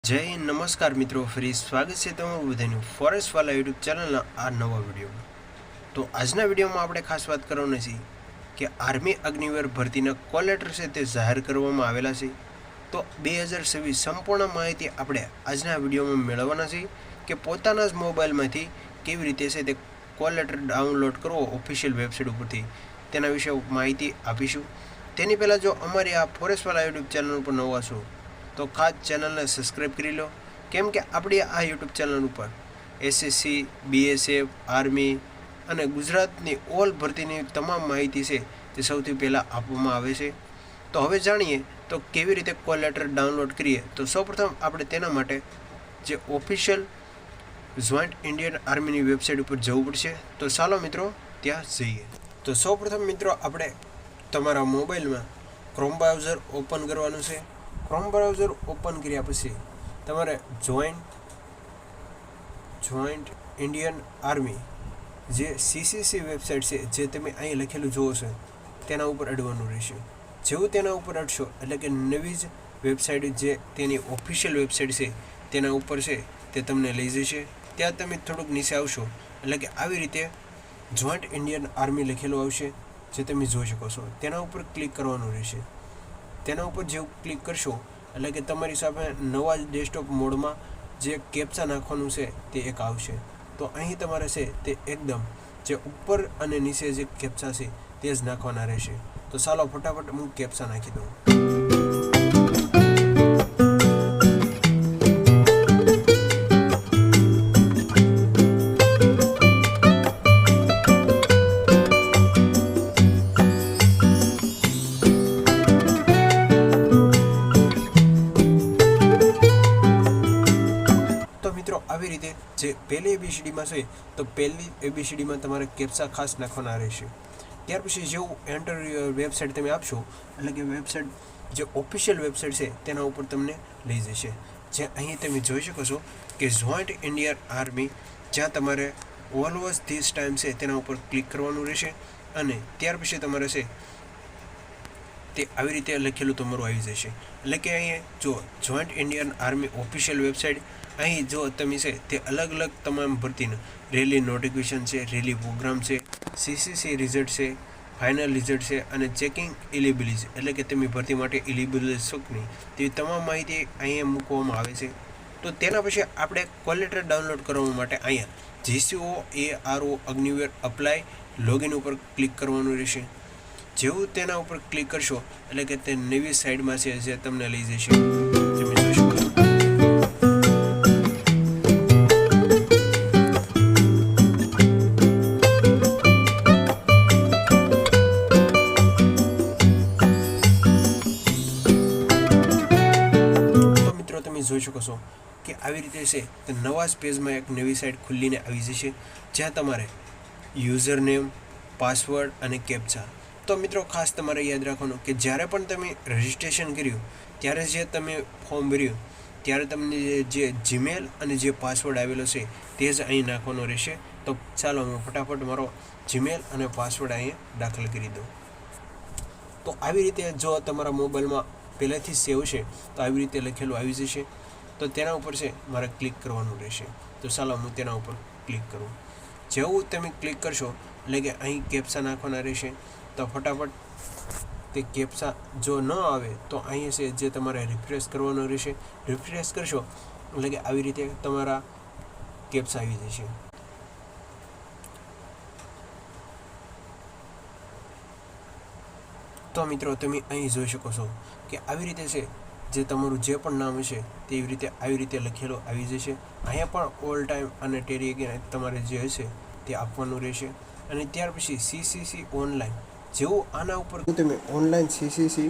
જય નમસ્કાર મિત્રો, ફરી સ્વાગત છે તમારું બધાનું ફોરેસ્ટવાલા યુટ્યુબ ચેનલના આ નવા વિડીયોમાં. તો આજના વિડીયોમાં આપણે ખાસ વાત કરવાની છે કે આર્મી અગ્નિવીર ભરતીના કોલ લેટર છે તે જાહેર કરવામાં આવેલા છે. તો 2026 સંપૂર્ણ માહિતી આપણે આજના વિડીયોમાં મેળવવાના છે કે પોતાના જ મોબાઈલમાંથી કેવી રીતે છે તે કોલ લેટર ડાઉનલોડ કરવો ઓફિશિયલ વેબસાઇટ ઉપરથી, તેના વિશે માહિતી આપીશું. તેની પહેલાં જો અમારી આ ફોરેસ્ટવાલા યુટ્યુબ ચેનલ ઉપર નવા છો તો ખાસ ચેનલને સબસ્ક્રાઈબ કરી લો, કેમ કે આપણી આ યુટ્યુબ ચેનલ ઉપર એસએસસી, બીએસએફ, આર્મી અને ગુજરાતની ઓલ ભરતીની તમામ માહિતી છે તે સૌથી પહેલાં આપવામાં આવે છે. તો હવે જાણીએ તો કેવી રીતે કોલ લેટર ડાઉનલોડ કરીએ. તો સૌપ્રથમ આપણે તેના માટે જે ઓફિશિયલ જોઈન્ટ ઇન્ડિયન આર્મીની વેબસાઇટ ઉપર જવું પડશે. તો ચાલો મિત્રો ત્યાં જઈએ. તો સૌપ્રથમ મિત્રો આપણે તમારા મોબાઈલમાં ક્રોમ બ્રાઉઝર ઓપન કરવાનું છે. ક્રોમ બ્રાઉઝર ઓપન કર્યા પછી તમારે જોઈન્ટ ઇન્ડિયન આર્મી જે સીસીસી વેબસાઇટ છે જે તમે અહીં લખેલું જોવો છો તેના ઉપર અડવાનું રહેશે. જેવું તેના ઉપર અડશો એટલે કે નવી જ વેબસાઇટ જે તેની ઓફિશિયલ વેબસાઇટ છે તેના ઉપર છે તે તમને લઈ જશે. ત્યાં તમે થોડુંક નીચે આવશો એટલે કે આવી રીતે જોઈન્ટ ઇન્ડિયન આર્મી લખેલું આવશે જે તમે જોઈ શકો છો. તેના ઉપર ક્લિક કરવાનું રહેશે. તેના ઉપર જેવું ક્લિક કરશો એટલે કે તમારી સામે નવા જ ડેસ્કટોપ મોડમાં જે કેપ્ચા નાખવાનું છે તે એક આવશે. તો અહીં તમારે છે તે એકદમ જે ઉપર અને નીચે જે કેપ્ચા છે તે જ નાખવાના રહેશે. તો ચાલો ફટાફટ હું કેપ્ચા નાખી દઉં. આવી રીતે જે પહેલી એબીસીડીમાં છે તો પહેલી એબીસીડીમાં તમારે કેપ્ચા ખાસ નાખવાના રહેશે. ત્યાર પછી જેવું એન્ટર વેબસાઇટ તમે આપશો એટલે કે વેબસાઇટ જે ઓફિશિયલ વેબસાઇટ છે તેના ઉપર તમને લઈ જશે. જે અહીં તમે જોઈ શકો છો કે જોઈન્ટ ઇન્ડિયન આર્મી, જ્યાં તમારે ઓલવેઝ ધીસ ટાઈમ છે તેના ઉપર ક્લિક કરવાનું રહેશે અને ત્યાર પછી તમારે છે તે આવી રીતે લખેલું તમારું આવી જશે. એટલે કે અહીંયા જો joint Indian army official website, અહીં જો તમે છે તે અલગ અલગ તમામ ભરતીના રેલી નોટિફિકેશન છે, રેલી પ્રોગ્રામ છે, સીસીસી રિઝલ્ટ છે, ફાઇનલ રિઝલ્ટ છે અને ચેકિંગ ઇલિબિલિટી એટલે કે તમે ભરતી માટે ઇલિબિલ છો કે નહીં તેવી તમામ માહિતી અહીંયા મૂકવામાં આવે છે. તો તેના પછી આપણે કોલ લેટર ડાઉનલોડ કરવા માટે અહીંયા GCOARO અગ્નિવીર અપ્લાય લોગિન ઉપર ક્લિક કરવાનું રહેશે. જેવું તેના ઉપર ક્લિક કરશો એટલે કે તે નવી સાઇડમાં છે જે તમને લઈ જશે. તમે જોઈ શકો છો. તો મિત્રો તમે જોઈ શકો છો કે આવી રીતે છે તે નવા જ પેજમાં એક નવી સાઇટ ખુલ્લીને આવી જશે જ્યાં તમારે યુઝર નેમ, પાસવર્ડ અને કેપ્ચા. તો મિત્રો ખાસ તમારે યાદ રાખવાનું કે જ્યારે પણ તમે રજિસ્ટ્રેશન કર્યું ત્યારે જે તમે ફોર્મ ભર્યું ત્યારે તમને જે જીમેલ અને જે પાસવર્ડ આવેલો છે તે જ અહીં નાખવાનો રહેશે. તો ચાલો હું ફટાફટ મારો જીમેલ અને પાસવર્ડ અહીંયા દાખલ કરી દઉં. તો આવી રીતે જો તમારા મોબાઈલમાં પહેલેથી સેવ છે તો આવી રીતે લખેલું આવી જશે. તો તેના ઉપર છે મારે ક્લિક કરવાનું રહેશે. તો ચાલો હું તેના ઉપર ક્લિક કરું. જેવું તમે ક્લિક કરશો એટલે કે અહીં કેપ્ચા નાખવાના રહેશે. તો ફટાફટ તે કેપ્ચા જો ન આવે તો અહીં છે જે તમારે રિફ્રેશ કરવાનો રહેશે. રિફ્રેશ કરશો એટલે કે આવી રીતે તમારા કેપ્ચા આવી જશે. તો મિત્રો તમે અહીં જોઈ શકો છો કે આવી રીતે છે જે તમારું જે પણ નામ હશે તેવી રીતે આવી રીતે લખેલો આવી જશે. અહીંયા પણ ઓલ ટાઈમ અને ટેરી તમારે જે હશે તે આપવાનું રહેશે. અને ત્યાર પછી સીસીસી ઓનલાઈન, જેવું આના ઉપર તમે ઓનલાઈન સીસીસી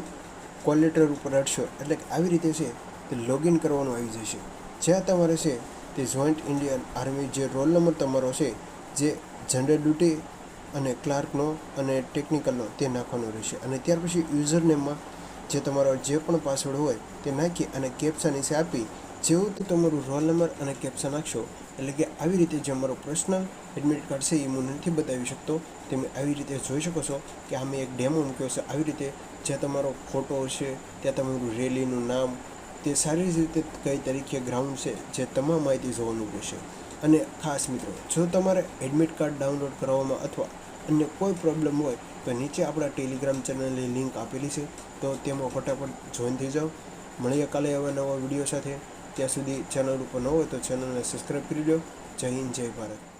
કોલ લેટર ઉપર અડશો એટલે કે આવી રીતે છે તે લોગિન કરવાનું આવી જશે. જ્યાં તમારે છે તે જોઈન્ટ ઇન્ડિયન આર્મી જે રોલ નંબર તમારો છે, જે જનરલ ડ્યુટી અને ક્લાર્કનો અને ટેકનિકલનો તે નાખવાનો રહેશે. અને ત્યાર પછી યુઝર નેમમાં જે તમારો જે પણ પાસવર્ડ હોય તે નાખી અને કેપ્ચા નીચે આપી જેવું તમારું રોલ નંબર અને કેપ્ચા નાખશો એટલે કે આવી રીતે જે અમારો પર્સનલ એડમિટ કાર્ડ છે એ હું નથી બતાવી શકતો. તમે આવી રીતે જોઈ શકો છો કે આ મેં એક ડેમો મૂક્યો છે. આવી રીતે જ્યાં તમારો ફોટો છે ત્યાં તમારું રેલીનું નામ, તે સારી રીતે કઈ તરીકે ગ્રાઉન્ડ છે જે તમામ માહિતી જોવાનું રહેશે. અને ખાસ મિત્રો, જો તમારે એડમિટ કાર્ડ ડાઉનલોડ કરવામાં અથવા અન્ય કોઈ પ્રોબ્લેમ હોય તો નીચે આપણા ટેલિગ્રામ ચેનલની લિંક આપેલી છે, તો તેમાં ફટાફટ જોઈન થઈ જાઓ. મળીએ કાલે આવા નવા વિડીયો સાથે. ત્યાં સુધી ચેનલ ઉપર ન હોય તો ચેનલને સબસ્ક્રાઈબ કરી લો. જય હિન્દ, જય ભારત.